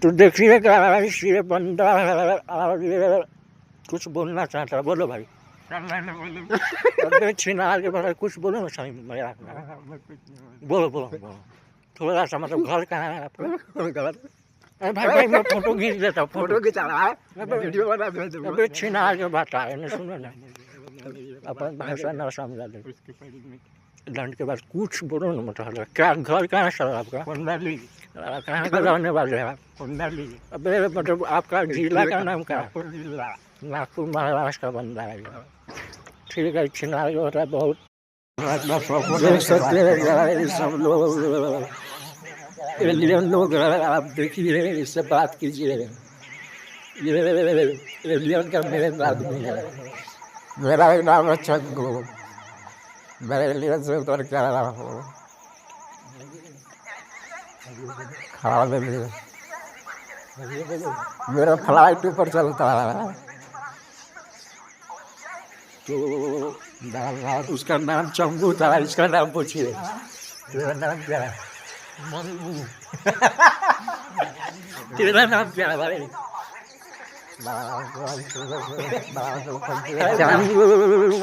तो देखिएगा ये बंदा ये कुछ बोलना चाहता है, बोलो भाई। अबे छिनार के बारे में कुछ बोलो ना, सही मजाक में बोलो बोलो बोलो। थोड़ा सा मतलब घर कहाँ है आपका? अरे भाई भाई मैं फोटो खींच देता हूँ, फोटो खींचा रहा है, वीडियो बना भेज दूंगा। अबे छिनार के बात आए ना, सुनो ना अपन भाषा ना समझा दे। दंड के बाद कुछ बोलो ना, मतलब क्या घर कहाँ है सर आपका? कहाँ का रहने वाले हैं आप? अबे मतलब आपका जिला का नाम क्या है? नागपुर महाराष्ट्र का बंदा है। ठीक है, छिनार जो होता है बहुत देख सकते हैं सब लोग, एलियन लोग आप देखिए, इससे बात कीजिए। ये एलियन का मेरे आदमी है, मेरा नाम है चंगू, मैं एलियन से उतर क्या रहा हूँ खड़ा ले लिए। मेरा फ्लाइट ऊपर चलता है तो उसका नाम चंगू था, इसका नाम पूछिए। तेरा नाम क्या है? तेरा नाम क्या है भाई?